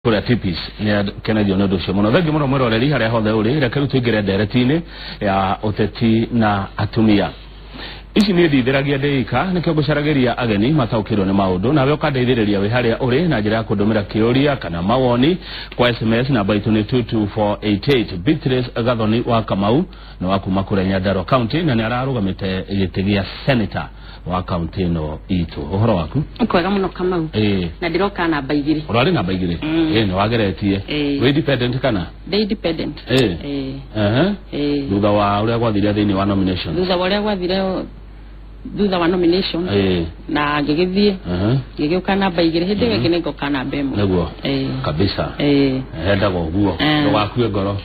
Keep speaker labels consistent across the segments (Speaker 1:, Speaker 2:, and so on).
Speaker 1: kura tipis ni Kennedy Onodo Shomono thagi muno mwero reri haria hothe uri reke tuigire nderetini ya uteti na atumia ici ni ndithiragia ndeika nikio gucaragiria ageni mataukirwo ni maundu nawe ukandeithiriria wi haria uri na njira ya kundumira kiuria kana mawoni kwa SMS namba itu ni 22488 Beatrice Gathoni wa Kamau na wa kuma kura Nyandarua County na ni ararugamite gitigia senator wa county no itu uhoro waku
Speaker 2: kwega muno Kamau na ndiroka namba 2
Speaker 1: urari namba 2 ni wageretie we independent kana
Speaker 2: they independent
Speaker 1: thutha wa uria gwathire thiini wa nomination
Speaker 2: thutha wa uria gwathire thutha wa nomination na ngigithie ngigiuka namba 2 hindi wege ni ngoka namba 1
Speaker 1: neguo kabisa henda go guo ndo wakue ngoro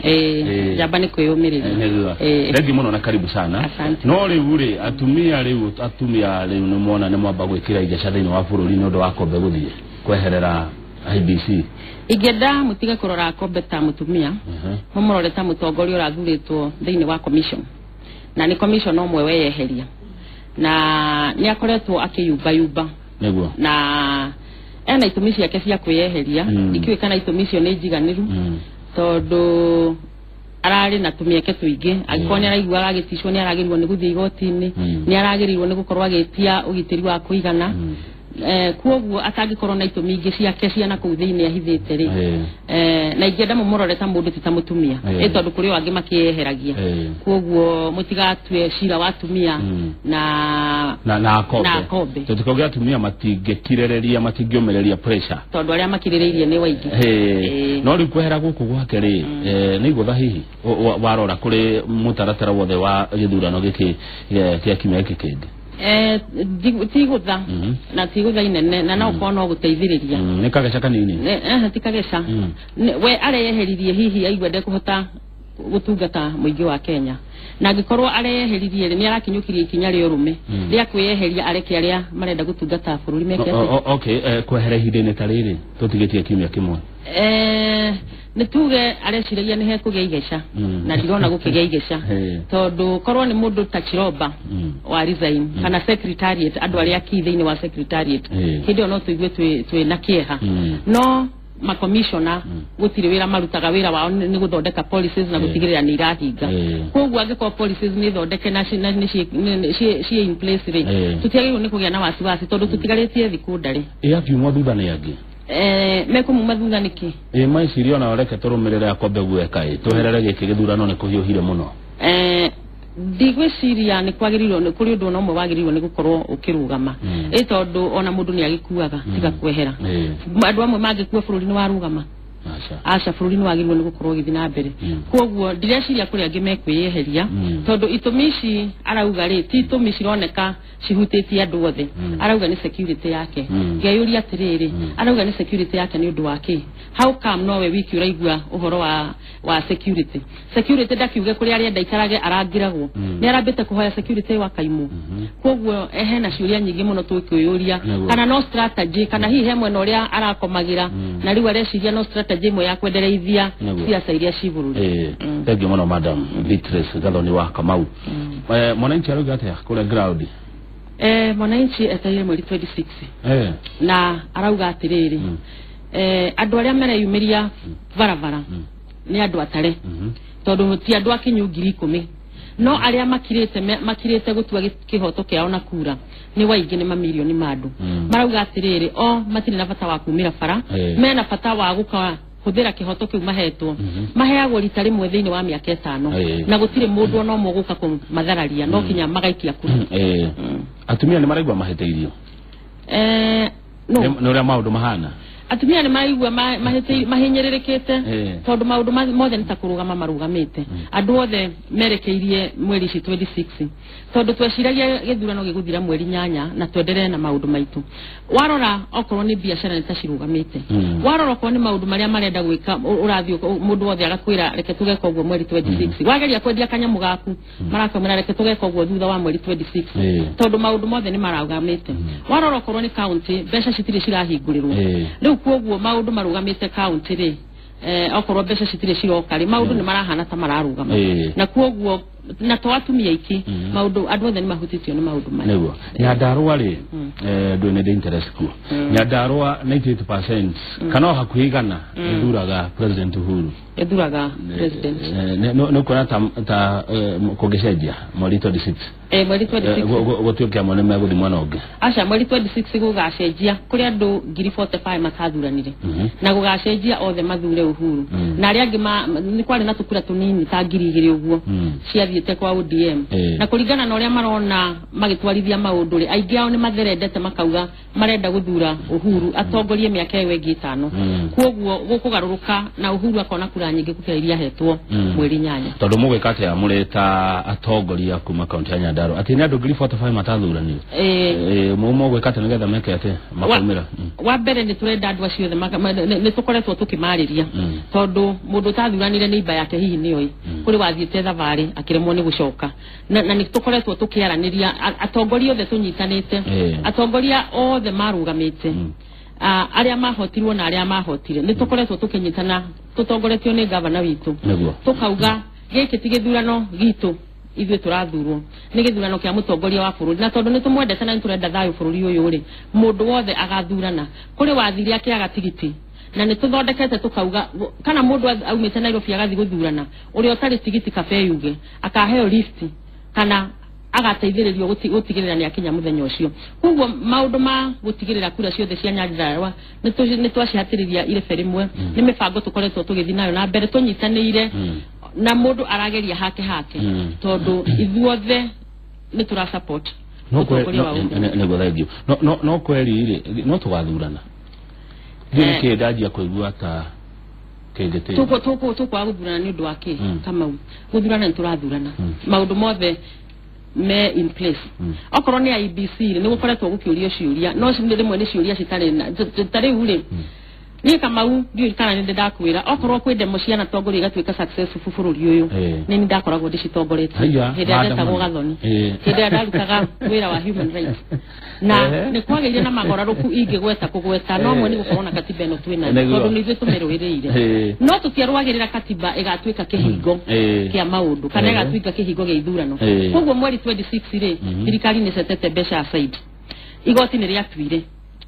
Speaker 1: jamba ni kwiyumiriria neguo thengi muno na karibu sana no riu ri atumia riu ni muona ni mwamba gwikira igeca thiini wa bururi ni ndo wakombe guthie kweherera IBC
Speaker 2: igenda mutiga kurora kombe ta mutumia mumurore ta mutongoria urathuritwo thiini wa commission na ni commission omwe weyeheria na ni akoretwo akiyumba
Speaker 1: neguo
Speaker 2: na ena itumisi yake cia kwiyeheria ikiwe kana itumisi ni jiganiru tondu arari na tumieke tuingi agikoni araigwa agitishwo ni aragirirwo ni guthie igoti-ini ni aragirirwo ni gukorwa agitia ugitiri wa kuigana kuoguo atangikorwo na itumi ingi ciake ciana kuu thiini ahithite ri na ingenda mumurore ta mundu ti ta mutumia tondu kuri wangi makiyeheragia kuoguo mutigatue cira wa atumia na kombe
Speaker 1: tutikauga atumia matingekirereria matingiomereria pressure
Speaker 2: tondu aria makirireirie ni waingi
Speaker 1: no ri kwehera guku gwake ri ni igutha hihi warora kuri mutaratara wothe wa githurano giki kia kimya kingi tigutha na tigutha inene na no kono guteithiriria ni kageca kanini
Speaker 2: tikageca we areyeheririe hihi aigwende kuhota gutungata muingi wa Kenya na gikorwo areyeheririe ni arakinyukirie ikinya ri urume ria kwiyeheria areke aria marenda gutungata bururi meke
Speaker 1: kwehera hindini tariri tutigitie kimya kimwe
Speaker 2: nituge areciria ni hekugia igeca na ndirona gukigia igeca tondu korwo ni mundu ta Chiroba wa resign kana secretariat andu aria kithiini wa secretariat hindi ono tuigue twi na kieha no ma commissioner gutire wira marutaga wira wao ni guthondeka policies na gutigirira ni irahinga koguo angiko policies ni thondeke na ci in place ri tutiagirwo ni kugia na wasiwasi tondu tutigaritie thiku ndari
Speaker 1: yakiumwa thutha ni angi
Speaker 2: mekumuma thutha niki
Speaker 1: maicirio na oreke turumirire akombe gweka tuherere giki githurano ni kuhiuhire muno ndigwiciria ni kwagirirwo ni kuri undu no mwe wagirirwo ni gukorwo ukirugama tondu ona mundu ni agikuaga tiga kwehera andu amwe mangikua bururi ni warugama acha bururi ni wagirirwo ni gukorwo githi na mbere koguo ndireciria kuri angi mekwiyeheria tondu itumisi arauga ri ti itumisi roneka cihutitie andu othe arauga ni security yake ngeyuria atiriri arauga ni security yake ni undu wake how come no we wiki uraigua uhoro wa security ndakiuge kuri aria ndaikarage arangiragwo ni arambite kuhoya security wa Kaimu koguo hena ciuria nyingi muno tukiyuria kana no strategy kana hihi hemwe no ria arakomagira na riu areciria no strategy mwe ya kwendereithia siasa iria cibururi thank you muno madam Beatrice Gathoni wa Kamau mwananchi arauga atia kule ground
Speaker 2: mwananchi etaire mweri 26 na arauga atiriri andu aria mereyumiria varavara ni andu atare tondu ti andu akinyu 10,000 no aria makirite gutua kihoto kiao na kura ni waingi ni mamilioni mandu marauga atiriri matiri na bata wa kumira bara mena bata wa guka huthira kihoto kiu mahetwo maheagwo rita rimwe thiini wa miaka 5 na gutire mundu no muguka kumathararia no kinya magaikia kura
Speaker 1: atumia ni maraigwa maheteirio no ria maundu mahana
Speaker 2: atumia ni maraigwa mahinyererekete tondu maundu mothe ni ta kurugama marugamite andu othe merekeirie mweri 26 tondu tweciragia githurano giguthira mweri 8 na twenderee na maundu maitu warora okorwo ni biashara ni ta cirugamite warora okorwo ni maundu maria marenda gwika urathio mundu wothe agakwira reke tugeka uguo mweri 26 wageria kwendia kanyamu gaku marakamira reke tugeka uguo thutha wa mweri 26 tondu maundu mothe ni marugamite warora okorwo ni county besha citire cirahingurirwo riu kuoguo maundu marugamite county ri okorwo besha citire ciroka ri maundu ni marahana ta mararugama na kuoguo na to atumia iki maundu andu othe ni mahutitio ni maundu maya
Speaker 3: nego Nyandarua ri ndwene de interest ku Nyandarua 98% kana hakuigana ithuraga president Uhuru
Speaker 2: ithuraga president
Speaker 3: no kuna ta kogeshaja mweri 26
Speaker 2: mweri 26
Speaker 3: gotiokia mone meguthi mwana onge
Speaker 2: acha mweri 26 gugacenjia kuri andu 45 makathuranire na gugacenjia othe mathure Uhuru na aria angi ni kwari na tukura tunini ta 2000 uguo ciathiete kwa ODM na kuringana na uria marona magitwarithia maundu ri aingi ao ni matherendete makauga marenda guthura Uhuru atongorie miaka ewe 5 koguo gukugaruruka na Uhuru akona kura nyingi gukira iria hetwo mweri nyanya
Speaker 3: tondu mugwikate amureta atongoria kuma kaunti ya Nyandarua ati ni andu 45 matathuranire mugwikate nigetha meke ate makumira
Speaker 2: wa mbere ni turenda andu acio ni tukoretwo tukimariria tondu mundu tathuranire ni imba yake hihi ni oi kuri wathiete thavari akiremwo ni gucoka na ni tukoretwo tukiaraniria atongoria othe tunyitanite atongoria othe marugamite aria mahotirwo na aria mahotire ni tukoretwo tukinyitana tutongoretio ni governor witu tukauga giki tigithurano gitu ithuĩ turathurwo ni githurano kia mutongoria wa bururi na tondu ni tumwendete na turenda thayu bururi uyu ri mundu wothe agathurana kuri wathiri ake agatigiti na ni tuthondekete tukauga kana mundu aumite Nairobi agathi guthurana uri otari tigiti kabe yuge akaheo lift kana agateithĩrĩrio gutigirira ni akinya muthenya ucio koguo maundu ma gutigirira kura ciothe cia Nyandarua ni twacihatĩrĩria irefe rimwe ni mibango tukoretwo tugithi nayo na mbere tunyitanĩire na mundu arageria hake tondu ithuothe ni tura support
Speaker 3: no thengio no kweli ire no tugathurana ndini kĩndanjia kũigua ta kĩngĩtĩ
Speaker 2: tukwa guthurana ni undu wake kama guthurana ni turathurana maundu mothe me in place okorwo ni IBC ni gukoretwo gukiuria ciuria no cinde rimwe ni ciuria citari uri ni Kamau ndio kana ni ndakwira okorwo kwi demo ciana tongori igatuika successful bururi uyu ni ndakoragwo ndicitongorete hede ndetagwo Gathoni hede ndarukaga wira wa human rights na ni kwageire na magoraruku ingigweta kugweta no mwe ni gukorona katiba eno twina tondu ni ithuĩ tumeruĩrĩire no tutiarwagirira katiba igatuika kihingo kia maundu kana igatuika kihingo gia ithurano koguo mweri 26 ri thirikari ni setete mbeca aside igoti ni riatuire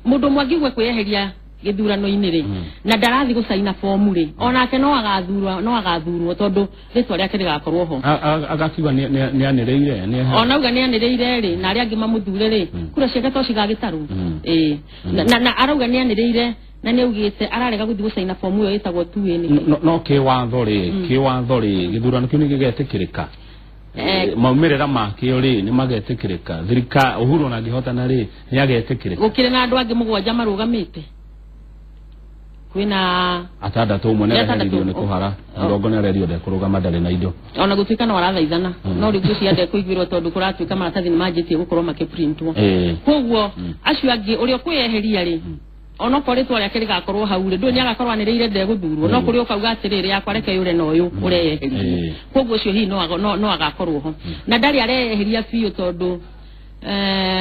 Speaker 2: mundu mwangigwe kweheria githurano-ini ri na ndarathi gusaina fomu ri onake no agathurwo tondu ritwa riake rigakorwo ho
Speaker 3: agakiwa ni anireire
Speaker 2: onauga ni anireire ri na aria angi mamuthure ri kura ciake to cigagitaru na arauga ni anireire na ni ugite ararega guthi gusaina fomu yo itagwo tuweni
Speaker 3: no kiwatho ri githurano kiu ni gigetikirika maumirira makio ri ni magetikirika thirika Uhuru na ngihotana ri ni agetikirika
Speaker 2: gukire na andu angi mugwanja marugamite kwina
Speaker 3: atandatu mwe na radio ni kuhara ndogo na radio de kurugama ndari na indo
Speaker 2: ona gutuika no arathaithana no rigu ciande kuigwirwo tondu kuratuika maratathi ni manjitie gukorwo makiprintwo koguo acio angi urio kweheria ri ona koritwo ria kiri gakorwo hau ri nduni agakorwo anireire nde guthurwo no kuri ukauga atiriri yakwa reke yure no uyu ureyeheria koguo cio hi no agakorwo ho na ndari areyeheria biu tondu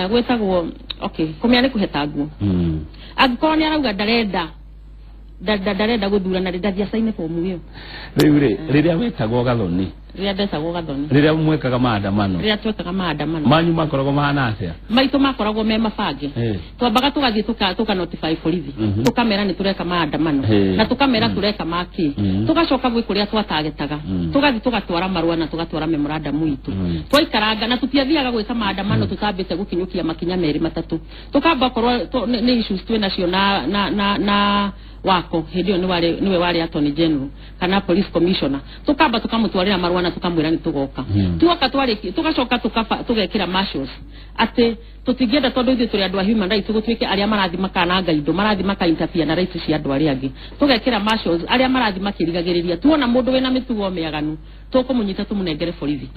Speaker 2: gwetagwo okay kumia ni kuhetanguo agikorwo ni arauga ndarenda guthurana ndathia saine fomu iyo
Speaker 3: riu ri riria wetagwo Gathoni
Speaker 2: riria ndetagwo Gathoni
Speaker 3: riria mwekaga maandamano
Speaker 2: riria twekaga maandamano
Speaker 3: manyu makoragwo mahana atia
Speaker 2: maitu makoragwo me mabange twambaga tugathie tuka notify borithi tukamera ni tureka maandamano na tukamera tureka maki tugacoka gwi kuria twatagetaga tugathie tugatwara marua na tugatwara memorandum itu twaikaranga na tutiathiaga gwika maandamano tutambite gukinyukia makinya meri matatu tukamba korwo ni issues twina cio na wako hedio niwe wari attorney general kana police commissioner tukamba tukamutwarira marua na tukamwira ni tugoka tugacoka tugekira marshals ate tutigenda tondu ithu turi andu a human rights gutwike aria marathi makananga indo marathi makainterfere na rights cia andu aria angi tugekira marshals aria marathi makirigagiriria tuona mundu wina mitugo meaganu tukumunyita tumunengere borithi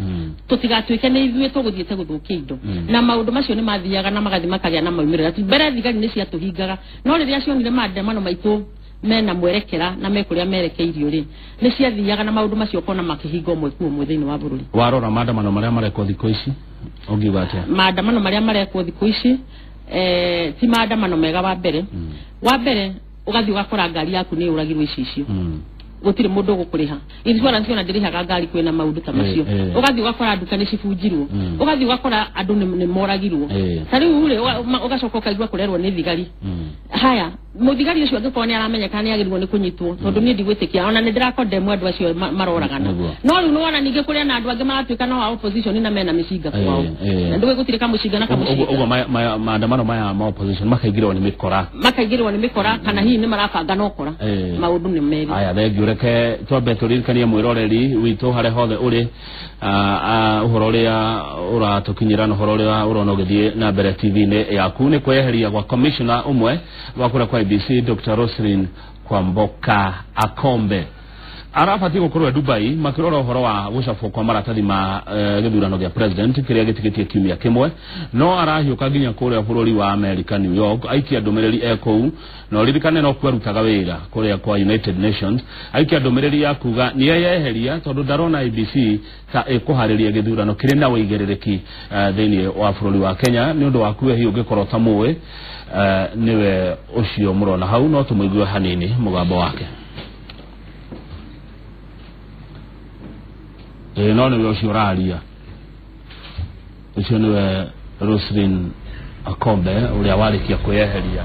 Speaker 2: tutigatuike ni ithuĩ tuguthiete guthukia indo na maundu macio ni mathiaga na magathi makagia na maumirira mbere thigari ni cia tuhingaga no riria cionire maandamano maitu mena mwerekera na mekuria merekeirio ri ni ciathiaga na maundu macio kona makihingo mwe kuo mwe thiini wa bururi
Speaker 3: warora maandamano maria mareko thikũ ici ongiuga atia
Speaker 2: maandamano maria mareko thikũ ici ti maandamano mega wa mbere ugathi ugakora ngari yaku ni uragirwo icio gutire mundu gukuriha insurance ona ndirihaga ngari kwina maundu ta macio ugathi ugakora nduka ni cibunjirwo ugathi ugakora andu ni moragirwo tari ure ugacoka ukaigua kurerwo ni thigari haya muthigari ucio angikora ni aramenyeka ni agirwo ni kunyitwo tondu ni ndigwitikia ona ni ndirakonde andu acio maroragana no riu nona ninge kuria na andu angi magatuika no opposition na mena micinga kwao ndu gutire kamucinga na kamucinga
Speaker 3: ugo maandamano maya ma opposition makaigirwo ni mikora kana hihi ni marabanga no kora maundu ni meri aya thengio reke twambe turirikanie mwiroreri witu hare hothe uri uhoro ria uratukinyira no horo ria urona ugithie na mbere TV ni yaku ni kweheria kwa commissioner umwe wa kura kwa IBC Dr. Roslyn Kwamboka Akombe arafati gukorwo Dubai makirora uhoro wa gucafo kwa maratathi ma githurano gya president kiria gitikitie kiumia kimwe no arahiuka nginya kuria bururi wa America New York aikia ndumiriri ekou no ririkane no kwarutaga wira kuria kwa United Nations aikia ndumiriri ya kuga ni yeheria tondu ndarona IBC ta ikuhariria githurano kiri na wigerereki thini wa bururi wa Kenya ni undu wa kuwe hiyo gikorwo ta muwe niwe ucio murona hau no tumuigue hanini mugambo wake no ni ucio raria ucio niwe Roslyn Akombe uria warikia kuyeheria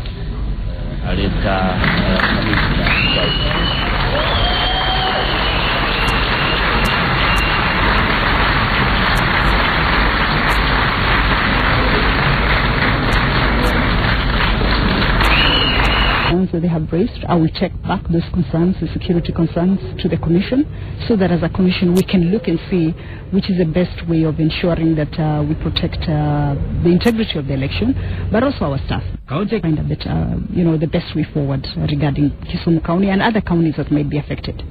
Speaker 3: arita
Speaker 4: that they have raised. I will check back those concerns, the security concerns, to the Commission, so that as a Commission we can look and see which is the best way of ensuring that we protect the integrity of the election, but also our staff. Find a bit, the best way forward regarding Kisumu County and other counties that may be affected.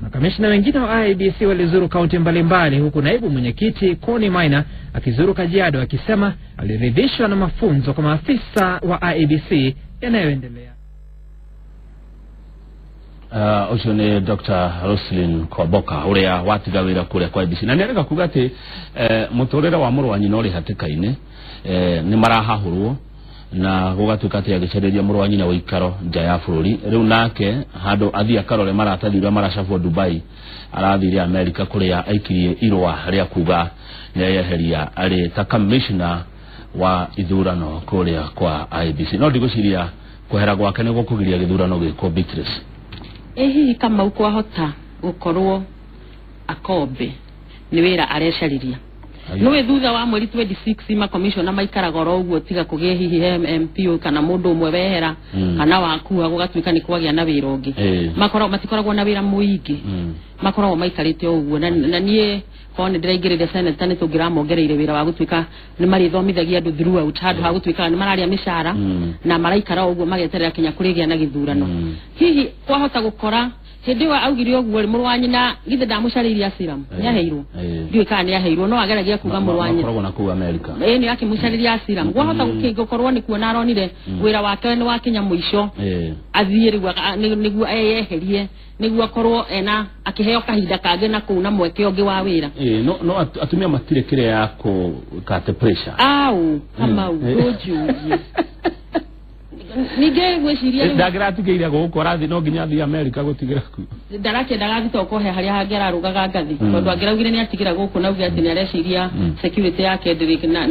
Speaker 5: Makamishna wengine wa IEBC walizuru kaunti mbalimbali huku naibu mwenyekiti Connie Maina akizuru Kajiado akisema aliridhishwa na mafunzo kwa maafisa wa IEBC yanayoendelea.
Speaker 3: Ucio ni Dr. Roslyn Kwamboka uria watiga wira kuria kwa IEBC na nirega kuga ati muturira wa murwanyi no ri hatikaine ni marahahurwo na gugatuika ati agicereria murwanyi na wikaro nja ya bururi riu nake handu athia karore maratathira maracafwo Dubai arathire America kuria aikirie irwa ria kuga ni yeheria ari ta commissioner wa ithurano kuria kwa IEBC no ndigociria kuhera gwake ni gukugiria githurano giko Beatrice
Speaker 2: ehi kama uko hota ukorwo Akombe ni wira arecariria no we thutha wa mweri 26 ma commissioner maikaraga oro uguo tiga kugie hihi MP kana mundu umwe wehera kana wakuwa gugatuika ni kwagia na wira ungi matikoragwo na wira muingi makoragwo maikarite uguo na nie kone ndiraigirire senate ni tungiramongereire wira wa gutuika ni marithomithagia andu throughout handu ha gutuika ni mararia mishara na maraikara uguo mageterera kinya kurigia na githurano hihi kwahota gukora hindi wa augire uguo murwanyi na githe ndamucariria Asiram ni aheirwo ndiwe kana ni aheirwo no ageragia kuga murwanyi
Speaker 3: makoragwo na ku America
Speaker 2: ni akimucariria Asiram kwahota gukorwo ni kuona aronire wira wake ni wakinya muico athirigwa niguo eyeherie niguo akorwo ena akiheo kahinda kage na kuna mweke ongi wa wira
Speaker 3: no atumia matire kire yako kate pressure
Speaker 2: au kama ugoju nige gweciria
Speaker 3: ndagiratigeire gukora thi no nginya thi America gutigira ku
Speaker 2: ndarake ndagathita ukohe haria hangera rugaga ngathi tondu angiraugire ni atigira guku na ugi ati ni areciria security yake ndiri na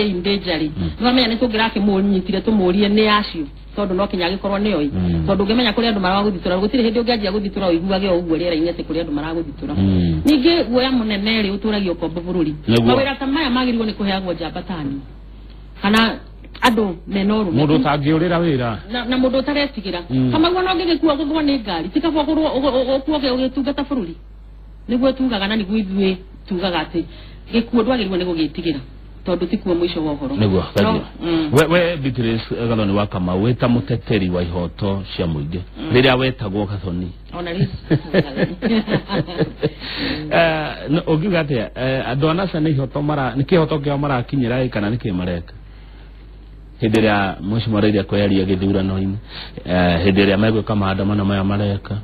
Speaker 2: indanger no menya ni tungirake munyitire tumurie ni acio tondu no kinya gikorwo ni oi tondu ngemenya kuri andu maraguthitura gutire hindi ungianjia guthitura uiguage uguo riera-ini ati kuri andu maraguthitura ninge guoya munene ri uturagio kombo bururi mawira ta maya magirwo ni kuheagwo jambatani kana andu menoru
Speaker 3: mundu tangiurira wira
Speaker 2: na mundu taretigira kama gwa no ngigikuwa guthwa ni ngari tikabwa kurwo okuoge ugitungata bururi niguo tugaga na niguo ithue tugaga ati gikuo ndwagirwo ni gugitigira tondu tikuo mwisho wa uhoro
Speaker 3: niguo we Beatrice Gathoni wa kama weta muteteri wa ihoto cia muingi riria wetagwo Gathoni
Speaker 2: ona ri
Speaker 3: no ogiga ati andu anasa ni ihoto ni kihoto kio marakinyira kana ni kimareka hindiria mushimariria kweheria githurano-ini hindiria megwika maandamano maya mareka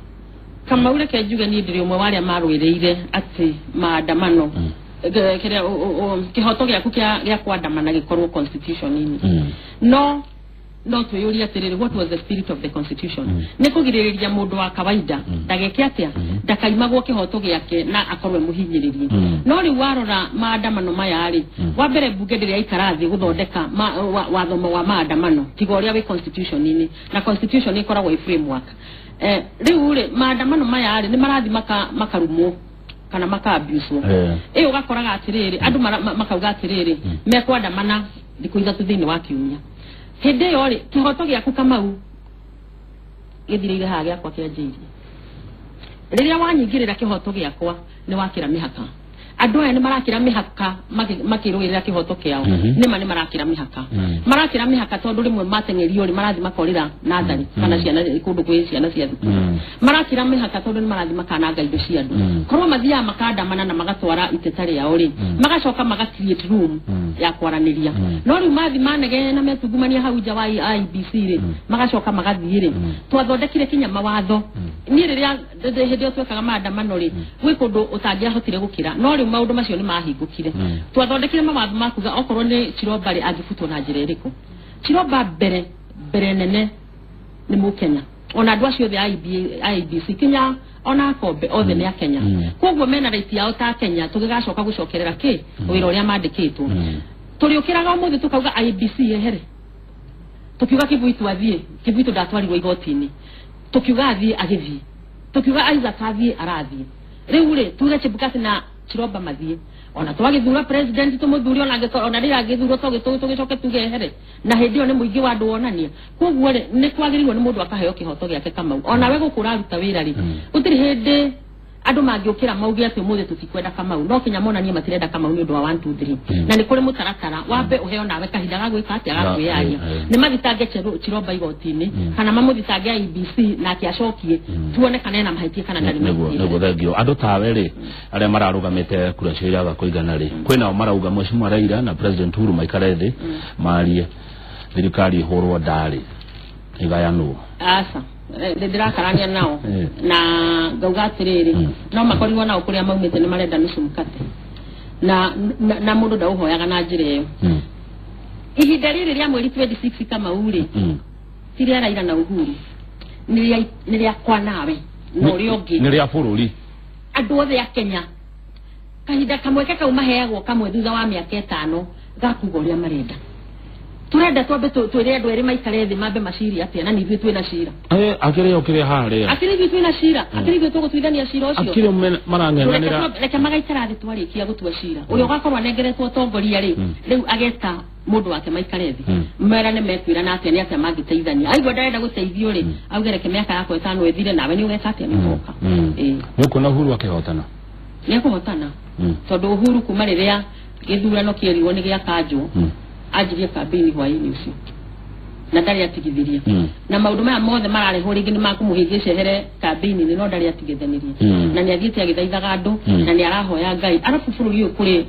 Speaker 2: kama ule kejuga ni ndiri umwe waria marwiriire ati maandamano kihoto giaku gia kwandamana gikorwo constitution-ini no no tuyuri atiriri what was the spirit of the constitution ne kugiriria mundu wa kawaida ndageke atia ndakaimagwo kihoto giake na akorwe muhinyiririe no ri warora maandamano maya ri wa mbere bunge ndiri aikarathi guthondeka wathomo wa maandamano tiga uria we constitution ini na constitution ikoragwo i framework riu ri maandamano maya ri ni marathi makarumo kana makabuswo ugakoraga atiriri andu makauga atiriri mekwandamana ndikuiza tuthini wa kiunya hende yori kihoto giaku Kamau githirire ha giakwa kianjiri riria wanyingirira kihoto giakwa ni wakira mihaka andu aya ni marakira mihaka makirugirira kihoto kiao nima ni marakira mihaka tondu rimwe matengerio ri marathi makorira nathari kana ciana kundu kwi ciana cia thukuru marakira mihaka tondu ni marathi makananga indo cia andu korwo mathia makandamana na magatwara itetari yao ri magacoka magacreate room ya kwaraniria no ri mathi manege na metungumania hau nja wa IBC ri magacoka magathie ri twathondekire kinya mawatho ni riria hende twekaga maandamano ri gwi kundu utangiahotire gukira no ri maundu macio ni mahingukire twathondekire mawatho makuga okorwo ni Chiromba ri angifutwo na njira iriku Chiromba mbere nene ni Mukenya ona andu acio the IBC kinya ona kombe othe ni Kenya koguo mena right yao ta Kenya tugigacoka gucokerera ki wira uria mandikitwo turiukiraga umuthi tukauga IBC ehere tukiuga kibuitu athie kibuitu ndatwarirwo igotini tukiuga athie agithie tukiuga Isaac athie arathie riu ri tuge Chebukati na Chiromba mathie ona twagithura president tumuthuri ona ona ri agithuro tugicoke tugehere na hendio ni muingi wa andu wonania koguo ri ni twagirirwo ni mundu akaheo kihoto giake Kamau ona we gukura ruta wira ri utiri hindi andu mangiukira maugi ati umuthi tutikwenda Kamau no kinya monanie matirenda Kamau ni undu wa 1 2 3 na ni kuri mutaratara wambe uheo nawe kahinda ga gwika ati agakwiyania ni mathitange Chiromba igotini kana mamuthitange IBC na kiacokie tuone kana ena mahitie kana ndari mahitie
Speaker 3: nego thengio andu tawe ri aria mararugamite kura cia ga kuigana ri kwina marauga Mheshimiwa Raila na President Uhuru Maikarethi marie thirikari ihurwo ndari igayanu
Speaker 2: asa ndira karania nao na gauga atiriri no makorirwo nao kuria maumite ni marenda nusu mukate na mundu ndauhoyaga na njira iyo ihinda riri ria mweri 26 Kamau ri tiria Raila na Uhuru ni ria kwa nawe no riongi
Speaker 3: ni ria bururi
Speaker 2: andu othe a Kenya kahinda kamweke kau maheagwo kamwe thutha wa miaka 5 gakuga uria marenda turenda twambe twire andu eri maikare thi mambe maciri atia na nithu twina cira
Speaker 3: akire okire hare
Speaker 2: akire twina cira akire tugutuithania cira ucio
Speaker 3: akire marangenanira
Speaker 2: reke magaikara thi twarikia gutua cira uria ugakorwa nengeretwo tongoria ri riu ageta mundu wake maikare thi mera ne mekwira na atia ni atia magiteithania aigwa ndarenda guteithio ri augereke miaka yako 5 ethire nawe ni ugeka atia mikoka
Speaker 3: nuko na Uhuru akihotana
Speaker 2: ni kuhotana tondu Uhuru kuma riria githurano kieriwo ni gia kanjwo ajirie kabini hwaini ucio na ndari atigithiria na maundu maya mothe marare horingi ni makumuhingisha here kabini ni no ndari atigithanirie na ni athiite agithaithaga andu na ni arahoya Ngai arafu bururi uyu kuri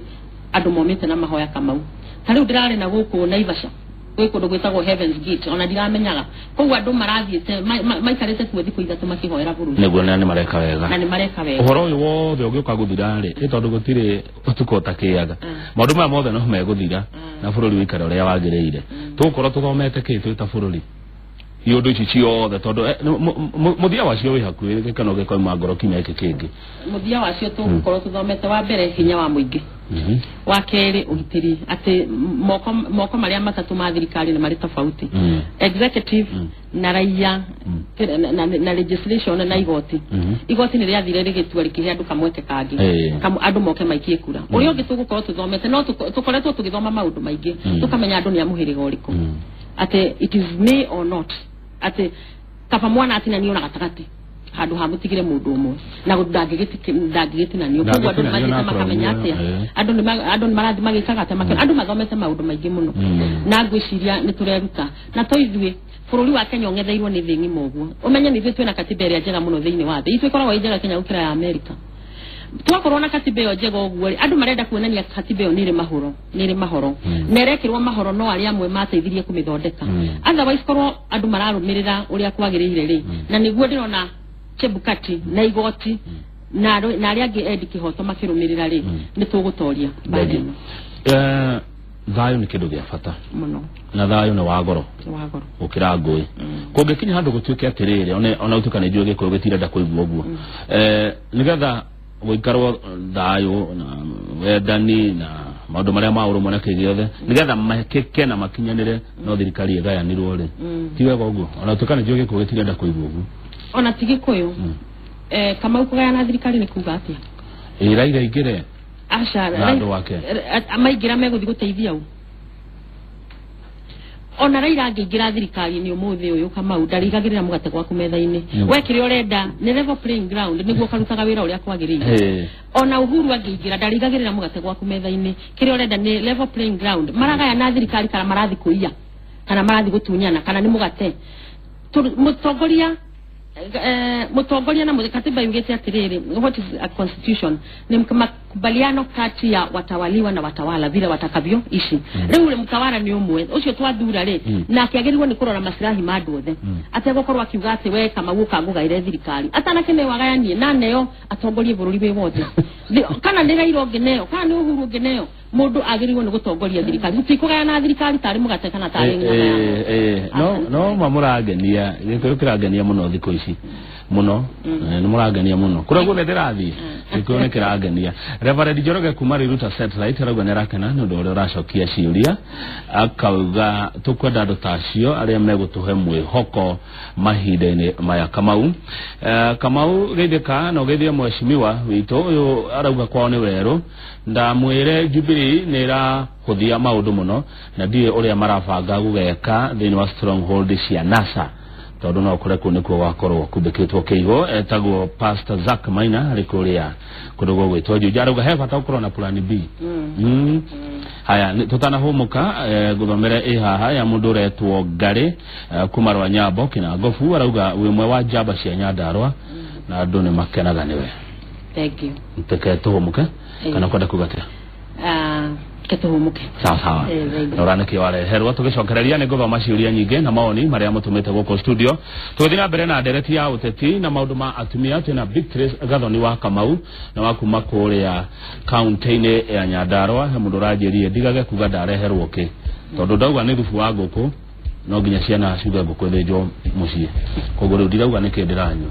Speaker 2: andu momite na mahoya Kamau tariu ndirari na guku Naivasha kwi kundu gwitagwo Heaven's Gate ona ndiramenyaga koguo andu marathiite maikarite kuo thiku ithatu makihoera bururi
Speaker 3: neguo ni mareka wega
Speaker 2: na ni mareka wega
Speaker 3: uhoro uyu wothe ugiuka guthira ri tondu gutire utuko takiaga maundu maya mothe no meguthira na bururi wikara uria wagireire tukorwo tuthomete ki twita bururi iondo ici ciothe tondu muthia wacio wi hakuhi kana gikoima ngoro kinya iki kingi
Speaker 2: muthia wacio tukorwo tuthomete wa mbere hinya wa muingi wa keri ugitiri ati moko maria matatu ma thirikari ni mari tofauti executive na raia na legislation na igoti igoti ni riathire rigitua rikihe andu kamweke kangi andu moke maikie kura uria ungi tugukorwo tuthomete no tukoretwo tugithoma maundu maingi tukamenya andu ni amuhiriga uriku ati it is me or not ati kaba mwana atina niona gatagati handu hamutigire mundu umwe na ndangigiti na niyo kwa andu magita makamenya atia andu ni marathi magikaga atia makamenya andu mathomete maundu maingi muno na ngwiciria ni tureruta na toithwe bururi wa Kenya ongetheirwo ni thi ng'ima uguo umenye ni twina katiba iria njega muno thiini wa thi itwe korwo njega Kenya ukira ya America twakorwo na katiba iyo njega uguo andu marenda kuonania katiba iyo niri mahoro nerekirwo mahoro no aria amwe mateithirie kumithondeka otherwise korwo andu mararumirira uria kwagiriire ri na niguo ndirona Chebukati na igoti na aria angi endi kihoto makirumirira ri ni tugutoria baadhi
Speaker 3: thayo ni kindu gia bata muno na thayo ni wagoro ukira ngui kungikinya handu gutuike atiriri ona utukane njue gikuyu gitirenda kuigua uguo nigetha guikarwo thayo na wendani na maundu maria mauru mona kigiothe nigetha makike na makinyanire no thirikari igayanirwo ri ti wega uguo ona utukane njue gikuyu gitirenda kuigua uguo
Speaker 2: ona tigikuyu kama ukugayana thirikari ni kuga atia
Speaker 3: Raila igire
Speaker 2: Raila
Speaker 3: wake
Speaker 2: amaigira meguthi guteithia u ona Raila angigira thirikari ni umuthi uyu kama ndarigagirira mugate gwaku metha-ini wekire urenda ni level playing ground niguo karutaga wira uria kwagirire ona Uhuru angigira ndarigagirira mugate gwaku metha-ini kire urenda ni level playing ground maragaya na thirikari kana marathi kuiya kana marathi gutunyana kana ni mugate mutongoria na mkatiba yugete atiriri what is a constitution ni makubaliano kati ya watawaliwa na watawala vile watakavyo ishi leo ule mtawala ni umwe ucio twathura ri na akiagirirwo ni kurora maslahi mandu othe ategokorwo akiuga ati we kama guka ngugaire thirikari atana kene wagayanie na neyo atongorie bururi we wothe kana ni Raila ngeneyo kana ni Uhuru ngeneyo mundu agirirwo ni gutongoria thirikari gutikugayana thirikari tari mugate kana tari
Speaker 3: no mamuragenia gikuyu kiragenia muno thiko ici muno ni muragenia muno kuragwo ndirathi gikuyu ni kiragenia Reverend Njoroge kuma Riruta Satellite arauga nerakena ni undu uria uracokia ciuria akauga tukwenda andu tacio aria megutuhe mwihoko mahinda-ini maya Kamau geithika no geithie mheshimiwa witu uyu arauga kwao ni weru ndamwire Jubilee nira huthia maundu muno na ndie uria marabanga gugeka thini wa stronghold cia NASA tondu no kureku nikuo wakorwo kumbikitwo kiigo etagwo Pastor Zack Maina ari kuria kundu gwitwo Juja arauga he bata ukorwo na plan B haya tutana humuka guthomere haha ya mundu retwo Ngari kuma Rwanyambo kina Ngofu arauga wimwe wa njamba cia Nyandarua na andu ni makenaga niwe
Speaker 2: thank you
Speaker 3: mteketo humuka kana kwenda kugatia
Speaker 2: ketuhumuke
Speaker 3: sawa norana ki wale herwa tugicokereria ni guthoma ciuria nyingi na maoni maria mutumite guko studio tuthina mbere na ndereti ya uteti na maundu ma atumia tena Victory Gathoni wa Kamau na wakuma kuria county ya Nyandarua he mundu rajirie ndigage kuga ndareherwo ki tondu ndauga ni thufu wa nguku no nginya ciana ciuga nguku thĩnjwo mucii koguo riu ndirauga niki ndiranywa